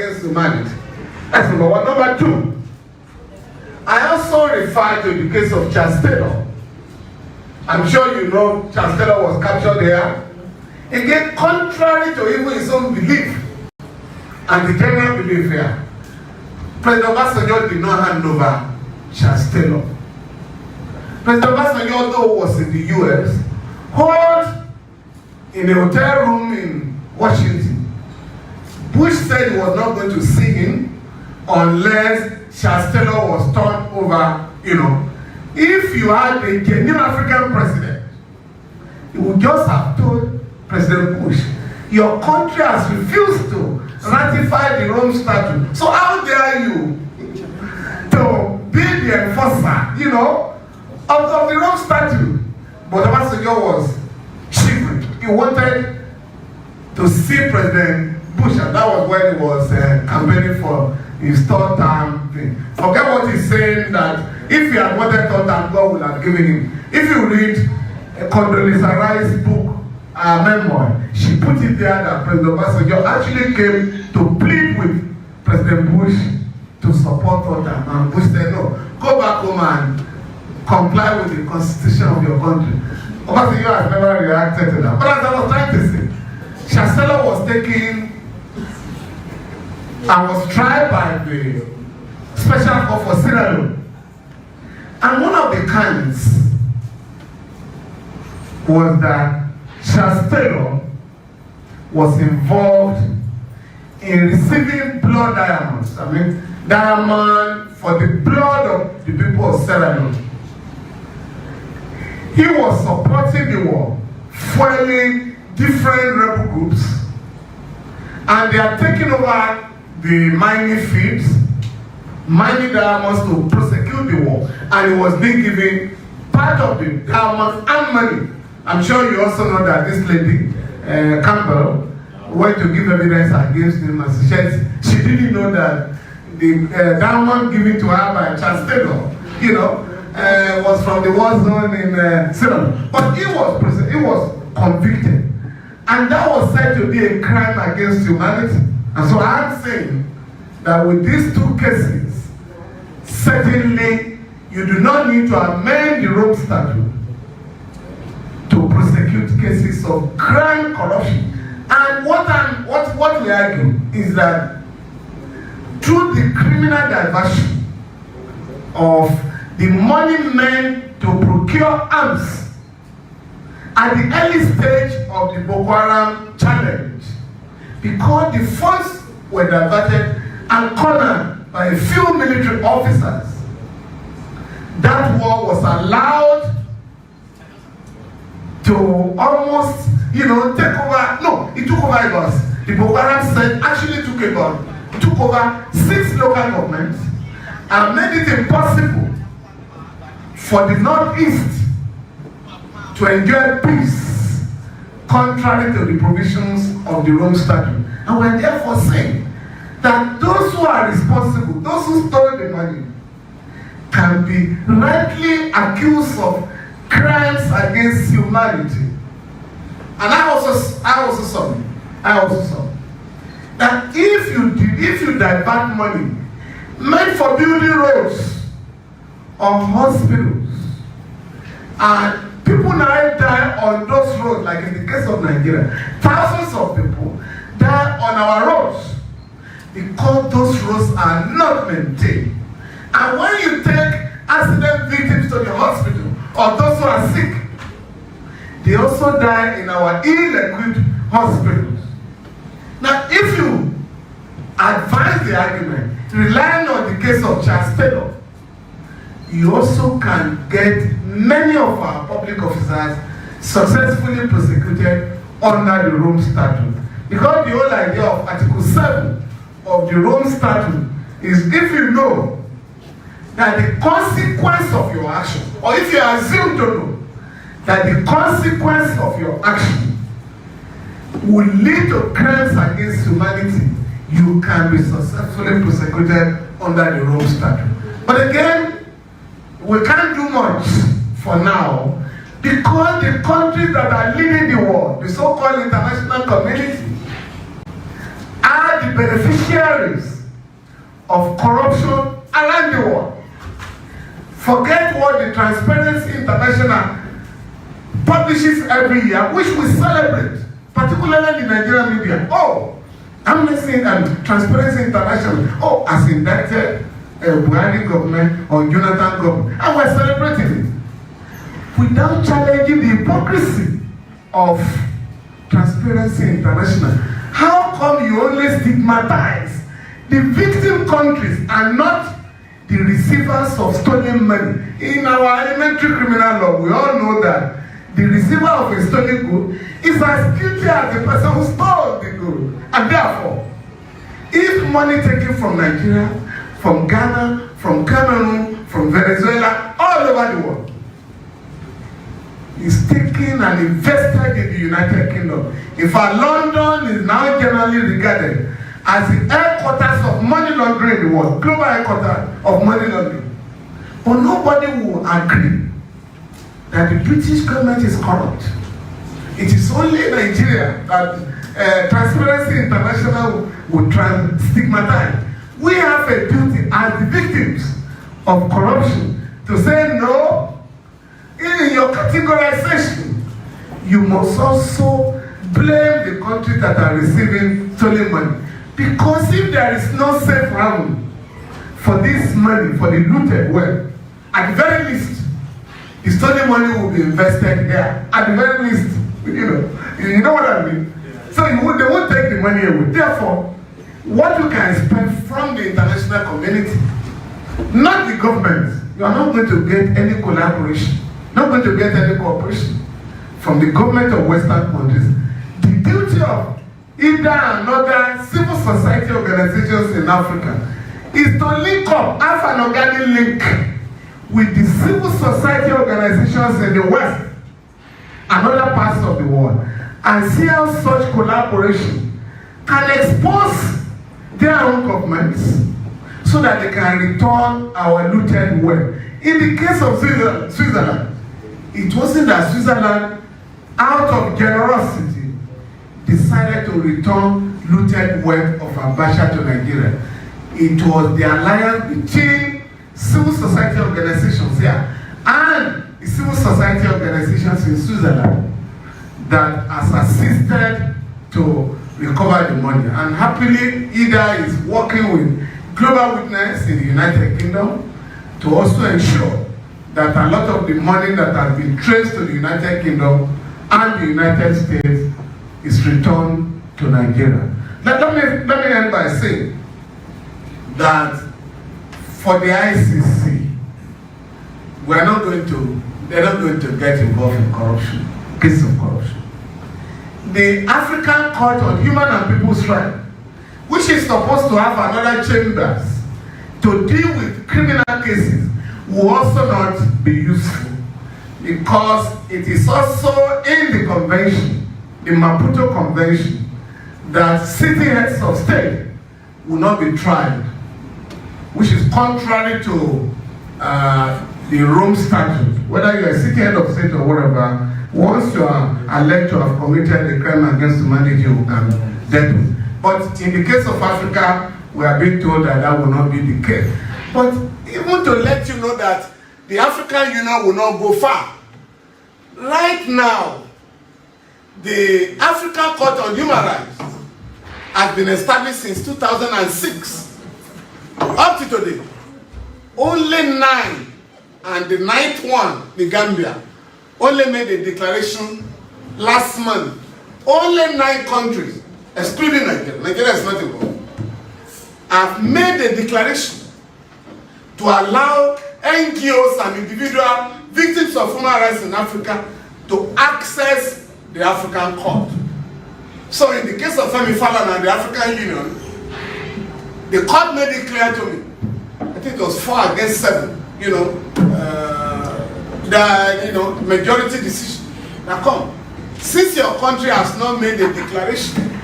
against humanity. That's number one. Number two, I also refer to the case of Charles Taylor. I'm sure you know Charles Taylor was captured here. Again, contrary to even his own belief and the general belief here, President Obasanjo did not hand over Charles Taylor. President Obasanjo, though, was in the US, held in a hotel room in Washington. Bush said he was not going to see him unless Charles Taylor was turned over, If you had a genuine African president, he would just have told President Bush, your country has refused to ratify the Rome Statute. So how dare you to be the enforcer, of the Rome Statute? But Obasanjo was shivering. He wanted to see President Bush, and that was when he was campaigning for his third term thing. Forget what he's saying, that if he had wanted third term, God would have given him. If you read Condoleezza Rice's book, memoir, she put it there that President Obasanjo actually came to plead with President Bush to support third term. And Bush said, no, go back home and comply with the constitution of your country. Obasanjo has never reacted to that. But as I was trying to say, Charles Taylor was taken and was tried by the Special Court for Sierra Leone. And one of the counts was that Charles Taylor was involved in receiving blood diamonds. Diamond for the blood of the people of Sierra Leone. He was supporting the war, fueling different rebel groups, and they are taking over the mining fields, mining diamonds to prosecute the war, and he was being given part of the diamonds and money. I'm sure you also know that this lady, Campbell, went to give evidence against him, and she said she didn't know that the diamond given to her by Charles Taylor, was from the war zone in Sierra. But he was convicted. And that was said to be a crime against humanity. And so I'm saying that with these two cases, certainly you do not need to amend the Rome Statute to prosecute cases of crime, corruption. And what we argue is that through the criminal diversion of the money meant to procure arms at the early stage of the Boko Haram challenge, because the funds were diverted and cornered by a few military officers, that war was allowed to almost, take over. No, it took over Lagos. The Boko Haram said actually took over 6 local governments and made it impossible for the Northeast to enjoy peace, contrary to the provisions of the Rome Statute. And we're therefore saying that those who are responsible, those who stole the money, can be rightly accused of crimes against humanity. And I also saw that if you divert money meant for building roads or hospitals, and people now die on those roads, like in the case of Nigeria, thousands of people die on our roads because those roads are not maintained. And when you take accident victims to the hospital, or those who are sick, they also die in our ill-equipped hospitals. Now, if you advance the argument, relying on the case of Charles Taylor, you also can get many of our public officers successfully prosecuted under the Rome Statute. Because the whole idea of Article 7 of the Rome Statute is if you know that the consequence of your action, or if you assume to know that the consequence of your action will lead to crimes against humanity, you can be successfully prosecuted under the Rome Statute. But again, we can't do much for now because the countries that are leading the war, the so-called international community, are the beneficiaries of corruption around the world. Forget what the Transparency International publishes every year, which we celebrate, particularly the Nigerian media. Oh, Amnesty and Transparency International, has indicted Buhari government or Jonathan government, and we're celebrating it without challenging the hypocrisy of Transparency International. How come you only stigmatize the victim countries and not the receivers of stolen money? In our elementary criminal law, we all know that the receiver of a stolen good is as guilty as the person who stole the good. And therefore, if money taken from Nigeria, from Ghana, from Cameroon, from Venezuela, all over the world, is taken and invested in the United Kingdom. In fact, London is now generally regarded as the headquarters of money laundering in the world, global headquarters of money laundering. But nobody will agree that the British government is corrupt. It is only Nigeria that Transparency International will try and stigmatize. We have a duty as the victims of corruption to say no. In your categorization, you must also blame the countries that are receiving stolen money. Because if there is no safe haven for this money, for the looted wealth, at the very least, the stolen money will be invested here. At the very least, you know what I mean? Yeah. So they won't take the money away. Therefore, what you can expect from the international community, not the government, you are not going to get any collaboration, not going to get any cooperation from the government of Western countries. The duty of either another civil society organizations in Africa is to link up, have an organic link with the civil society organizations in the West and other parts of the world, and see how such collaboration can expose their own governments so that they can return our looted wealth. In the case of Switzerland, it wasn't that Switzerland, out of generosity, decided to return looted wealth of Abacha to Nigeria. It was the alliance between civil society organizations here and the civil society organizations in Switzerland that has assisted to recover the money. And happily, IDA is working with Global Witness in the United Kingdom to also ensure that a lot of the money that has been traced to the United Kingdom and the United States is returned to Nigeria. Let me end by saying that for the ICC, they're not going to get involved in corruption, cases of corruption. The African Court on Human and People's Rights, which is supposed to have another chambers to deal with criminal cases, will also not be useful, because it is also in the convention, the Maputo Convention, that city heads of state will not be tried, which is contrary to the Rome Statute. Whether you're a city head of state or whatever, once you are alleged to have committed a crime against humanity, you can deal with. But in the case of Africa, we are being told that that will not be the case. But even to let you know that the African Union will not go far. Right now, the African Court on Human Rights has been established since 2006. Up to today, only 9, and the 9th one, the Gambia, only made a declaration last month. Only 9 countries, excluding Nigeria, Nigeria is not involved, have made a declaration to allow NGOs and individual victims of human rights in Africa to access the African Court. So in the case of Femi Falana and the African Union, the court made it clear to me, I think it was 4 against 7, the majority decision. Now come, since your country has not made a declaration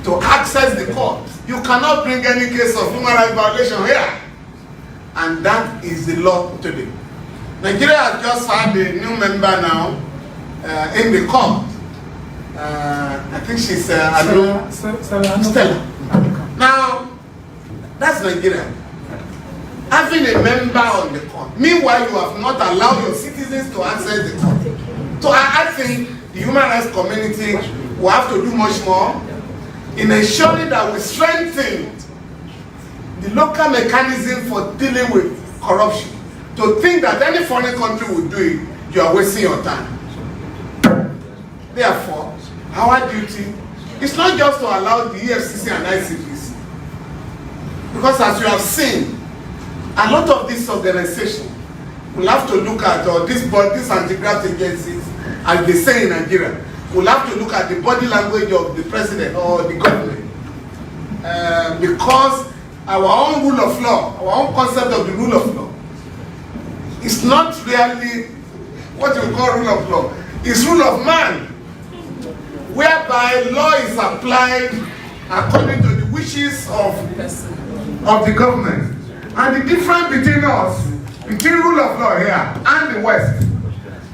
to access the court, you cannot bring any case of human rights violation here. And that is the law today. Nigeria has just had a new member now in the court. I think she's Stella. Now, that's Nigeria. Having a member on the court. Meanwhile, you have not allowed your citizens to access the court. So I think the human rights community will have to do much more in ensuring that we strengthen the local mechanism for dealing with corruption. To think that any foreign country will do it, you are wasting your time. Therefore, our duty is not just to allow the EFCC and ICC, because as you have seen, a lot of these organizations will have to look at, or these anti-graft agencies, as they say in Nigeria, will have to look at the body language of the president or the government. Because our own rule of law, our own concept of the rule of law, is not really what you call rule of law. It's rule of man, whereby law is applied according to the wishes of the government. And the difference between us, between rule of law here and the West,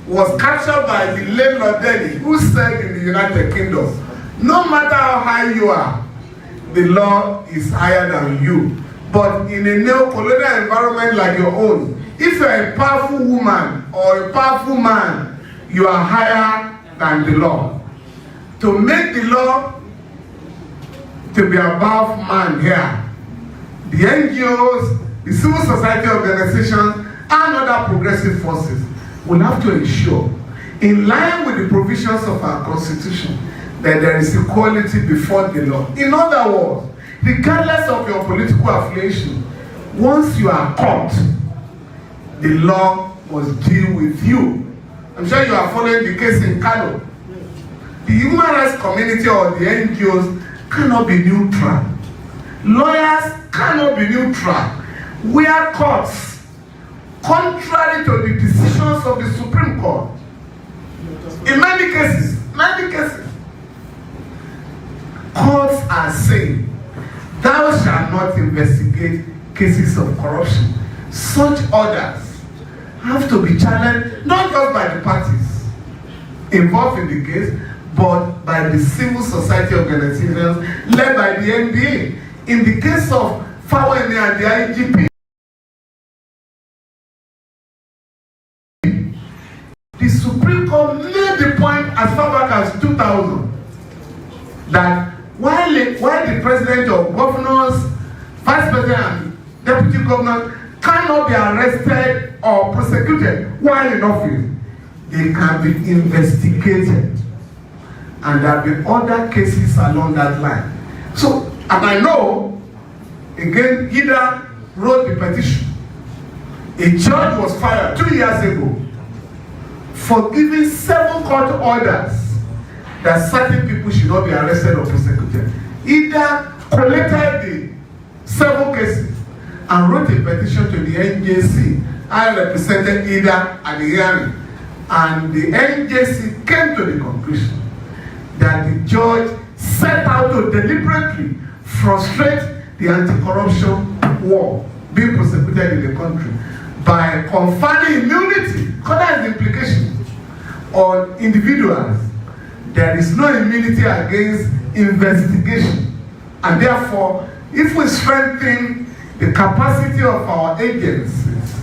was captured by the late Lord Denny, who said in the United Kingdom, no matter how high you are, the law is higher than you. But in a neo-colonial environment like your own, if you're a powerful woman or a powerful man, you are higher than the law. To make the law to be above man here, the NGOs, the civil society organizations, and other progressive forces will have to ensure, in line with the provisions of our Constitution, that there is equality before the law. In other words, regardless of your political affiliation, once you are caught, the law must deal with you. I'm sure you are following the case in Kano. The human rights community or the NGOs cannot be neutral. Lawyers cannot be neutral. We are courts, contrary to the decisions of the Supreme Court. In many cases, courts are saying, thou shalt not investigate cases of corruption. Such orders have to be challenged not just by the parties involved in the case, but by the civil society organizations led by the NBA. In the case of Fawene and the IGP, the Supreme Court made the point as far back as 2000 that while the president or governors, vice president and deputy governors cannot be arrested or prosecuted while in office, they can be investigated. And there have been other cases along that line. So, and I know, again, Ida wrote the petition. A judge was fired 2 years ago for giving 7 court orders that certain people should not be arrested or prosecuted. Ida collected the 7 cases and wrote a petition to the NJC. I represented Ida at the hearing, and the NJC came to the conclusion that the judge set out to deliberately frustrate the anti-corruption war being prosecuted in the country by conferring immunity, because that is the implication, on individuals. There is no immunity against investigation. And therefore, if we strengthen the capacity of our agencies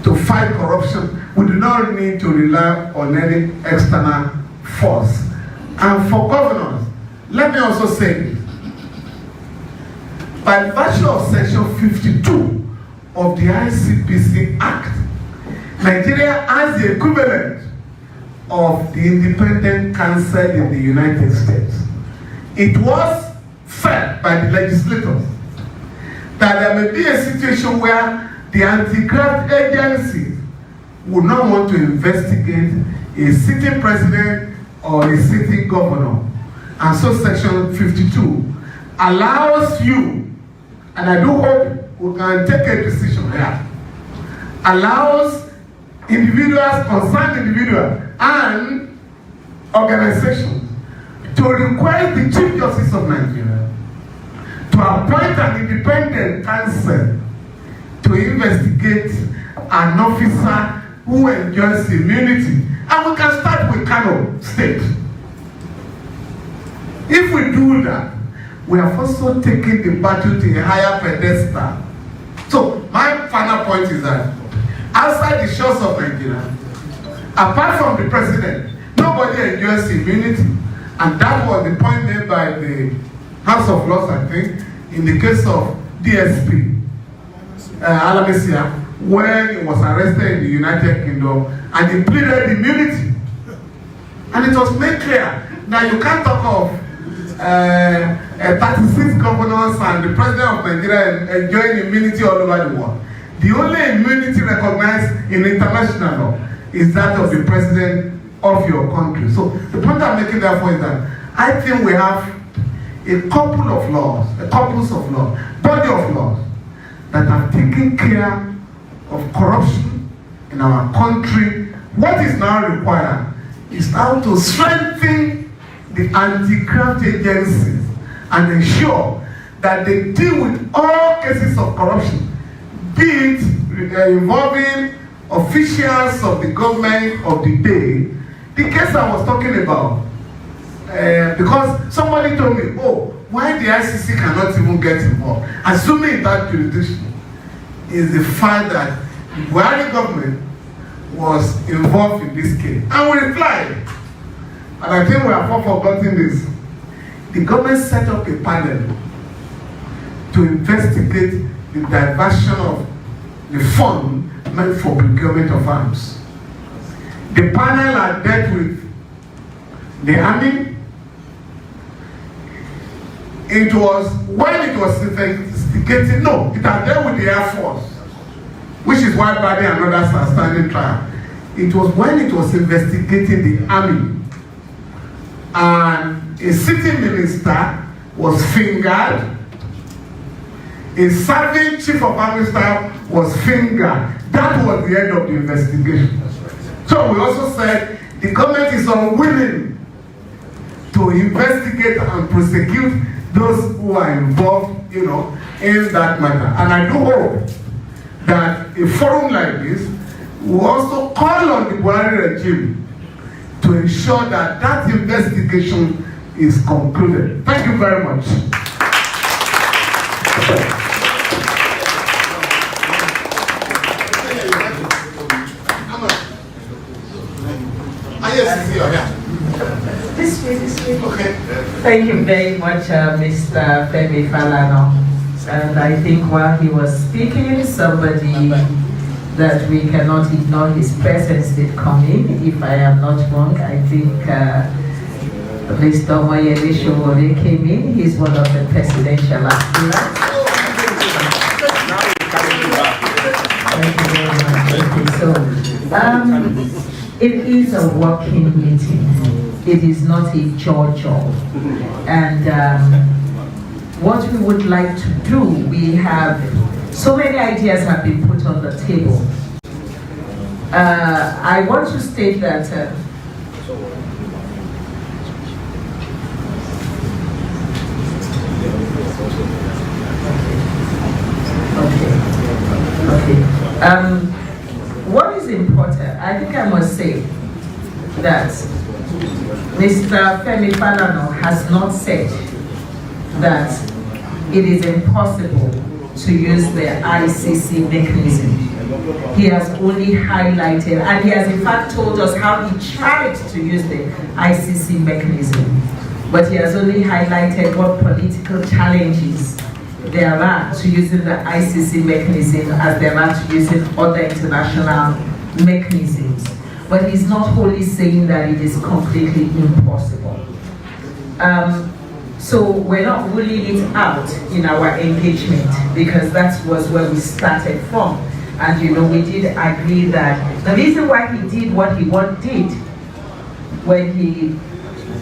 to fight corruption, we do not need to rely on any external force. And for governors, let me also say this. By virtue of Section 52 of the ICC Act, Nigeria has the equivalent of the Independent Council in the United States. It was felt by the legislators that there may be a situation where the anti-graft agencies would not want to investigate a sitting president or a sitting governor. And so Section 52 allows you, and I do hope we can take a decision here, allows individuals, concerned individuals, and organizations to request the Chief Justice of Nigeria to appoint an independent counsel to investigate an officer who enjoys immunity. And we can start with Kano State. If we do that, we have also taken the battle to a higher pedestal. So my final point is that outside the shores of Nigeria, apart from the president, nobody enjoys immunity. And that was the point made by the House of Lords, I think, in the case of DSP, Alamisia, when he was arrested in the United Kingdom and he pleaded immunity. And it was made clear that you can't talk of 36 governors and the president of Nigeria enjoying immunity all over the world. The only immunity recognized in international law is that of the president of your country. So the point I'm making therefore is that I think we have a couple of laws, body of laws that have taken care of corruption in our country. What is now required is now to strengthen the anti-graft agencies and ensure that they deal with all cases of corruption, be it involving officials of the government of the day. The case I was talking about, because somebody told me, oh, why the ICC cannot even get involved, assuming that jurisdiction is the fact that the Buhari government was involved in this case. And we replied, and I think we have all forgotten this, the government set up a panel to investigate the diversion of the fund meant for procurement of arms. The panel had dealt with the army. It was when it was investigating, no, it had dealt with the Air Force, which is why Badi and others are standing trial. It was when it was investigating the army, and a sitting minister was fingered, a serving chief of army staff was fingered. That was the end of the investigation. So we also said the government is unwilling to investigate and prosecute those who are involved, in that matter. And I do hope that a forum like this will also call on the Buhari regime to ensure that that investigation is concluded. Thank you very much. This way. Okay. Thank you very much, Mr. Femi Falana. And I think while he was speaking, somebody that we cannot ignore his presence did come in. If I am not wrong, I think Mr. Omoyele Sowore came in. He's one of the presidential aspirants. Thank you very much. So, it is a working meeting. It is not a job. And what we would like to do, we have so many ideas have been put on the table. I want to state that what is important, I think I must say that Mr. Femi Falana has not said that it is impossible to use the ICC mechanism. He has only highlighted, and he has in fact told us how he tried to use the ICC mechanism, but he has only highlighted what political challenges there are to using the ICC mechanism as there are to using other international mechanisms. But he's not wholly saying that it is completely impossible. So we're not ruling it out in our engagement, because that was where we started from. And we did agree that the reason why he did what he did when he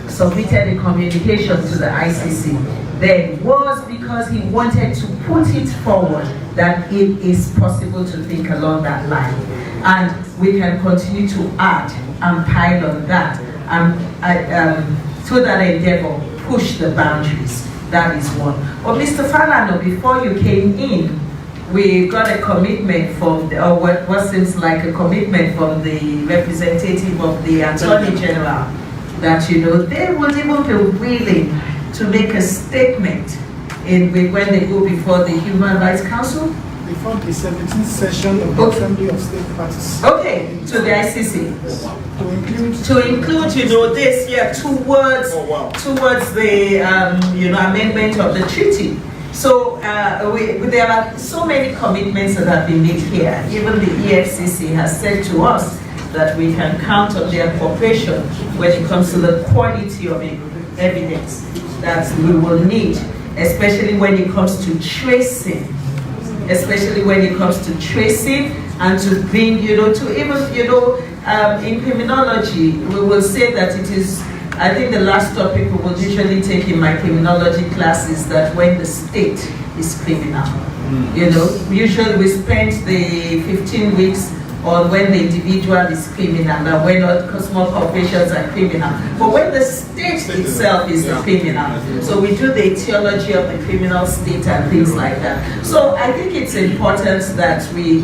submitted the communication to the ICC then was because he wanted to put it forward that it is possible to think along that line. And we can continue to add and pile on that and through that endeavor push the boundaries. That is one. But Mr. Falana, before you came in, we got a commitment from what seems like a commitment from the representative of the Attorney General that they would even be willing to make a statement when they go before the Human Rights Council? Before the 17th session of the Assembly of State Parties. Okay, to the ICC. To include, this here towards the amendment of the treaty. So there are so many commitments that have been made here. Even the EFCC has said to us that we can count on their cooperation when it comes to the quality of evidence that we will need, especially when it comes to tracing. And to bring, in criminology, we will say that it is, I think the last topic we will usually take in my criminology class is that when the state is criminal. Usually we spend the 15 weeks on when the individual is criminal and when small corporations are criminal. But when the state itself is the criminal, so we do the etiology of the criminal state and things like that. So I think it's important that we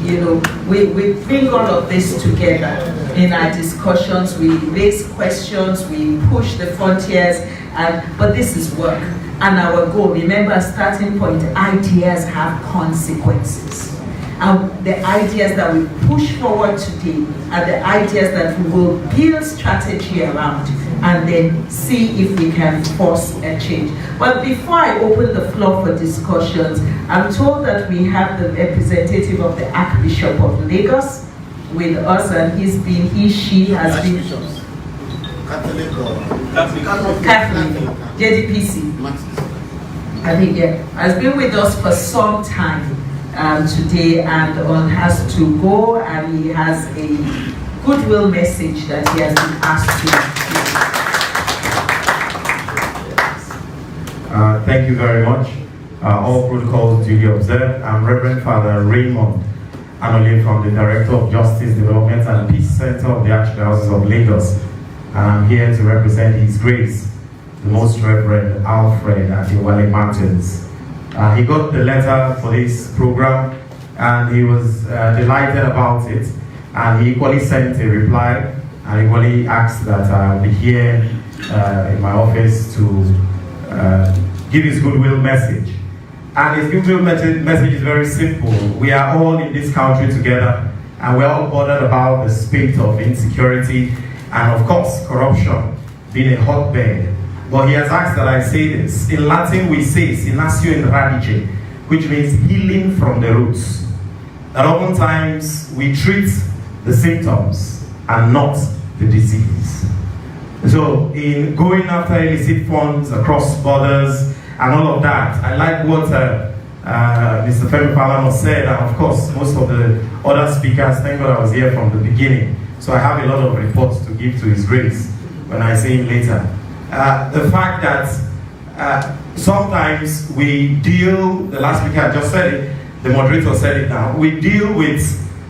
bring all of this together in our discussions. We raise questions, we push the frontiers, but this is work. And our goal, remember, starting point, ideas have consequences. And the ideas that we push forward today are the ideas that we will build strategy around and then see if we can force a change. But before I open the floor for discussions, I'm told that we have the representative of the Archbishop of Lagos with us, and she has been Catholic, JDPC. I think, has been with us for some time. Today and has to go, and he has a goodwill message that he has been asked to. Thank you very much. All protocols duly observed. I'm Reverend Father Raymond Anole from the Director of Justice Development and Peace Center of the Archdiocese of Lagos. And I'm here to represent His Grace, the Most Reverend Alfred at the Wale Mountains. He got the letter for this program and he was delighted about it, and he equally sent a reply and equally asked that I'll be here in my office to give his goodwill message. And his goodwill message is very simple. We are all in this country together and we're all bothered about the spate of insecurity and of course corruption being a hotbed. But he has asked that I say this. In Latin we say sanatio in radice, which means healing from the roots. That oftentimes we treat the symptoms and not the disease. So in going after illicit funds across borders and all of that, I like what Mr. Femi Falana said, and of course most of the other speakers. Thank God I was here from the beginning. So I have a lot of reports to give to His Grace when I see him later. The fact that sometimes we deal, the last speaker just said it, the moderator said it now, we deal with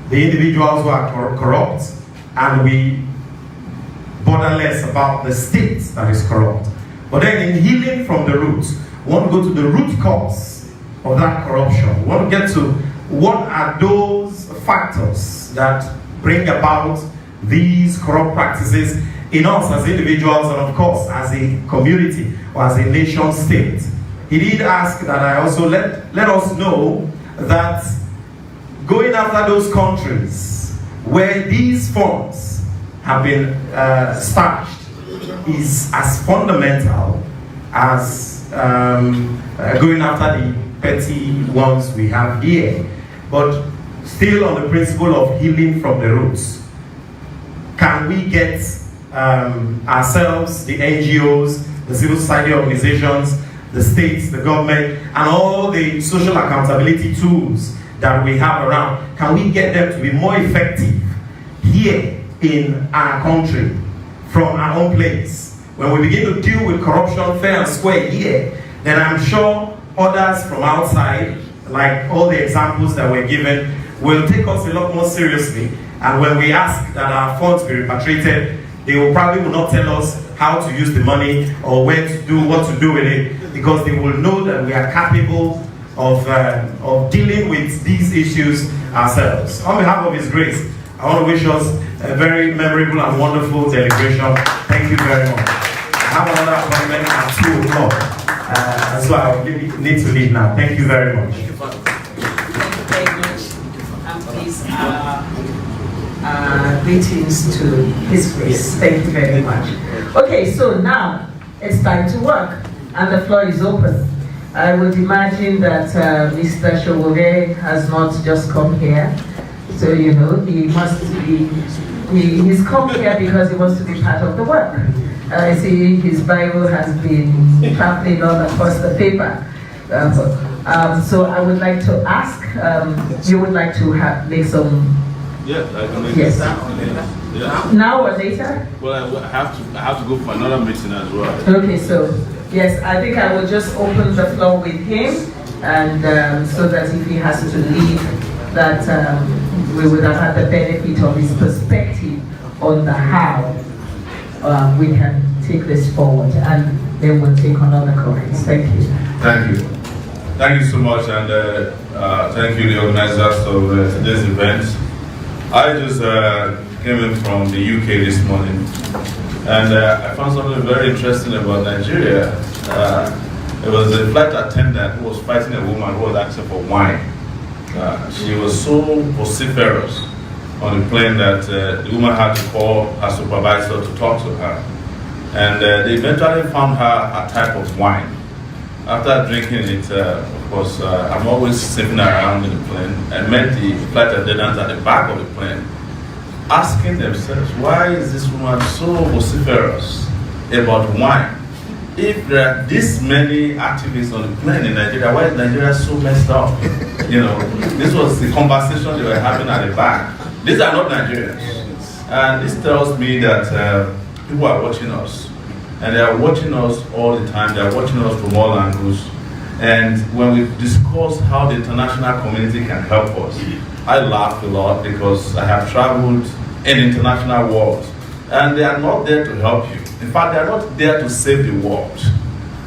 the individuals who are corrupt and we bother less about the state that is corrupt. But then in healing from the roots, we want to go to the root cause of that corruption. We want to get to what are those factors that bring about these corrupt practices in us as individuals and of course as a community or as a nation state. He did ask that I also let us know that going after those countries where these funds have been stashed is as fundamental as going after the petty ones we have here. But still on the principle of healing from the roots, can we get ourselves, the NGOs, the civil society organizations, the states, the government, and all the social accountability tools that we have around, can we get them to be more effective here in our country from our own place? When we begin to deal with corruption fair and square here, then I'm sure others from outside, like all the examples that were given, will take us a lot more seriously. And when we ask that our funds be repatriated, they will probably not tell us how to use the money or where to do, what to do with it, because they will know that we are capable of dealing with these issues ourselves. On behalf of His Grace, I want to wish us a very memorable and wonderful celebration. Thank you very much. have another appointment at 2 o'clock. So I need to leave now. Thank you very much. Thank you very much. And please, greetings to His Grace. Thank you very much. Okay, so now it's time to work, and the floor is open. I would imagine that Mr. Sowore has not just come here, so he must be. He's come here because he wants to be part of the work. I see his Bible has been traveling all across the paper. So I would like to ask, you would like to make some... Yes, I can make yes. Yeah. Now or later? Well, I have to go for another meeting as well. Okay, so yes, I think I will just open the floor with him, and so that if he has to leave, that we would have had the benefit of his perspective on the how we can take this forward, and then we'll take on other comments. Thank you. Thank you. Thank you so much, and thank you, the organizers of today's event. I just came in from the UK this morning, and I found something very interesting about Nigeria. It was a flight attendant who was fighting a woman who was asking for wine. She was so vociferous on the plane that the woman had to call her supervisor to talk to her. And they eventually found her a type of wine. After drinking it, of course, I'm always sitting around in the plane. I met the flight attendants at the back of the plane, asking themselves, why is this woman so vociferous about wine? If there are this many activists on the plane in Nigeria, why is Nigeria so messed up? This was the conversation they were having at the back. These are not Nigerians. And this tells me that people are watching us. And they are watching us all the time. They are watching us from all angles. And when we discuss how the international community can help us, I laugh a lot because I have traveled in international world. And they are not there to help you. In fact, they are not there to save the world.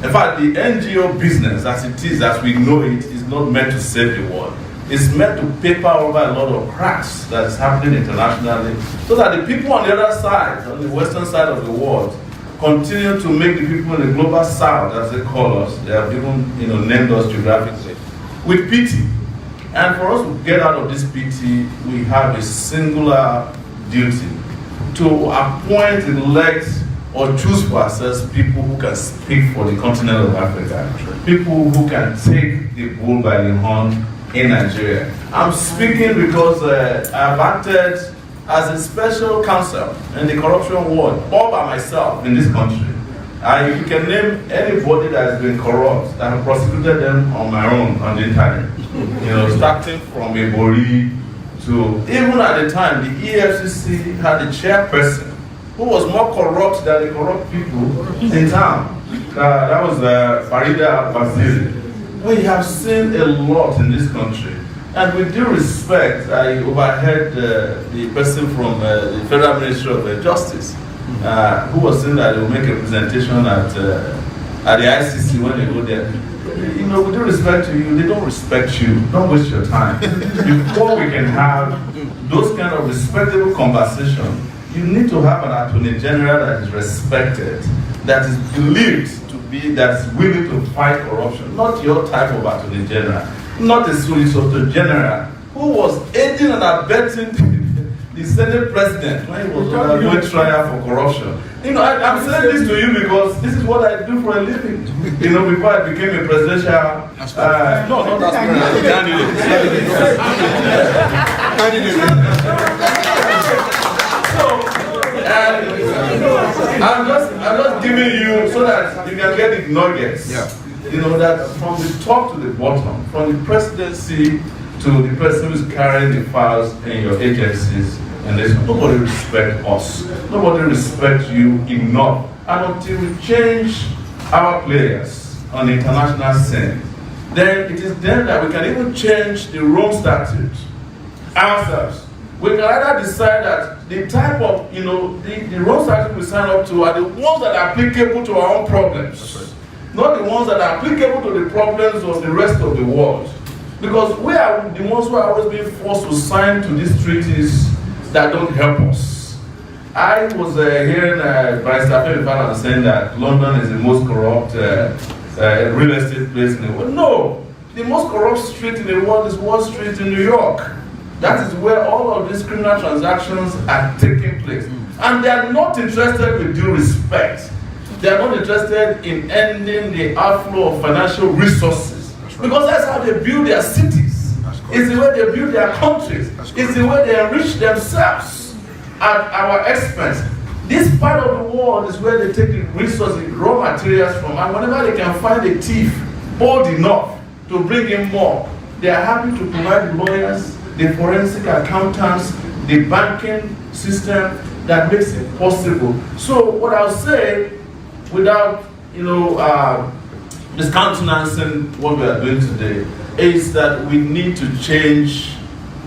In fact, the NGO business as it is, as we know it, is not meant to save the world. It's meant to paper over a lot of cracks that is happening internationally, so that the people on the other side, on the western side of the world, continue to make the people in the global south, as they call us, they have even named us geographically, with pity. And for us to get out of this pity, we have a singular duty to appoint, elect, or choose for ourselves people who can speak for the continent of Africa, people who can take the bull by the horn in Nigeria. I'm speaking because I've acted as a special counsel in the corruption ward, all by myself in this country. You can name anybody that has been corrupt. I have prosecuted them on my own on the internet. Starting from Ebori to, even at the time, the EFCC had a chairperson who was more corrupt than the corrupt people in town. That was Farida Basiri. We have seen a lot in this country. And with due respect, I overheard the person from the Federal Ministry of Justice who was saying that they will make a presentation at the ICC when they go there. With due respect to you, they don't respect you. Don't waste your time. Before we can have those kind of respectable conversations, you need to have an Attorney General that is respected, that is believed to be, that is willing to fight corruption. Not your type of Attorney General. Not a Solicitor General who was aiding and abetting the Senate President when he was going trial for corruption. I'm saying this to you because this is what I do for a living. Before I became a presidential I'm just giving you so that you can get the nuggets. Yeah. That from the top to the bottom, from the presidency to the person who's carrying the files in your agencies, and there's nobody respect us. Nobody respects you enough. And until we change our players on the international scene, then it is then that we can even change the Rome Statute ourselves. We can either decide that the type of, the Rome Statute we sign up to are the ones that are applicable to our own problems. Not the ones that are applicable to the problems of the rest of the world. Because we are the ones who are always being forced to sign to these treaties that don't help us. I was hearing Barrister Philip saying that London is the most corrupt real estate place in the world. No, the most corrupt street in the world is Wall Street in New York. That is where all of these criminal transactions are taking place. And they are not interested, with due respect, they are not interested in ending the outflow of financial resources. Because that's how they build their cities. It's the way they build their countries. It's the way they enrich themselves at our expense. This part of the world is where they take the resources, raw materials from, and whenever they can find a thief bold enough to bring in more, they are happy to provide lawyers, the forensic accountants, the banking system that makes it possible. So what I'll say, without discountenancing what we are doing today, is that we need to change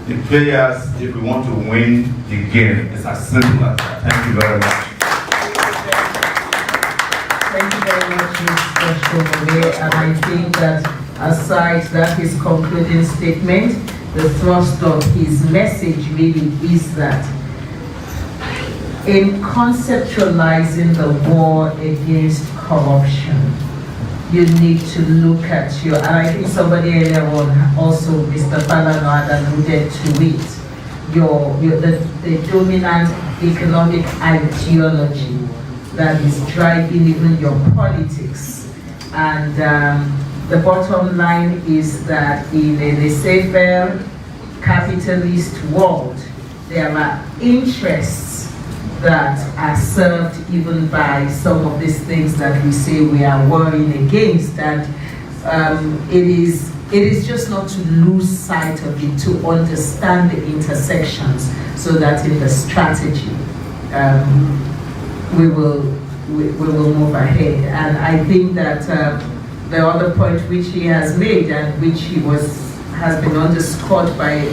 the players if we want to win the game. It's as simple as that. Thank you very much. Thank you very much, Mr. Sowore. And I think that aside that his concluding statement, the thrust of his message really is that in conceptualizing the war against corruption, you need to look at and I think somebody earlier on, also Mr. Falano had alluded to it, the dominant economic ideology that is driving even your politics. And the bottom line is that in a laissez-faire capitalist world, there are interests that are served even by some of these things that we say we are warring against, and it is just not to lose sight of it, to understand the intersections, so that in the strategy we will move ahead. And I think that the other point which he has made, and which has been underscored by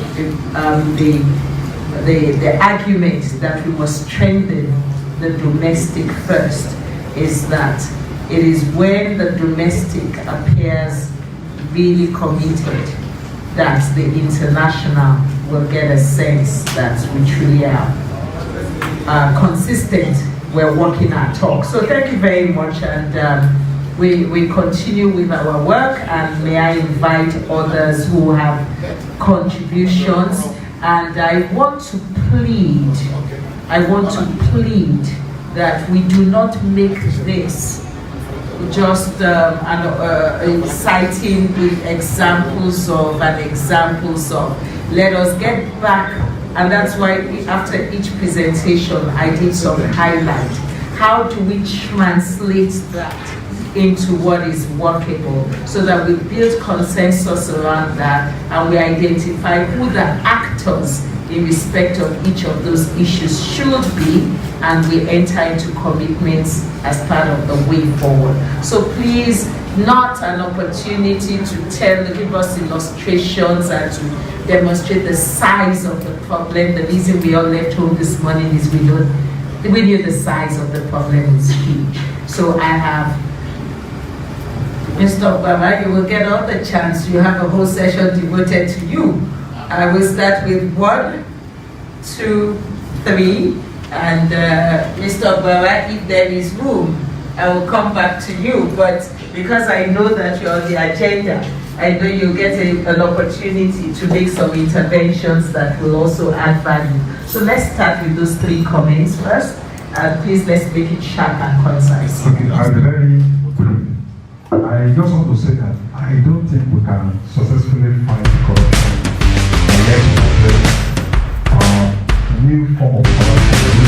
the argument that we must strengthen the domestic first, is that it is when the domestic appears really committed that the international will get a sense that we truly are consistent. We're walking our talk. So thank you very much, and we continue with our work, and may I invite others who have contributions. And I want to plead that we do not make this just citing with examples of. Let us get back, and that's why after each presentation I did some highlight. How do we translate that into what is workable, so that we build consensus around that, and we identify who the actors in respect of each of those issues should be, and we enter into commitments as part of the way forward. So please, not an opportunity to give us illustrations and to demonstrate the size of the problem. The reason we all left home this morning is we knew the size of the problem is huge. So I have Mr. Obama, you will get all the chance. You have a whole session devoted to you. I will start with 1, 2, 3, and Mr. Obama, if there is room, I will come back to you. But because I know that you're on the agenda, I know you'll get an opportunity to make some interventions that will also add value. So let's start with those 3 comments first. And please, let's make it sharp and concise. Okay, I'll be very quick. I just want to say that I don't think we can successfully fight corruption unless we address a new form of corruption.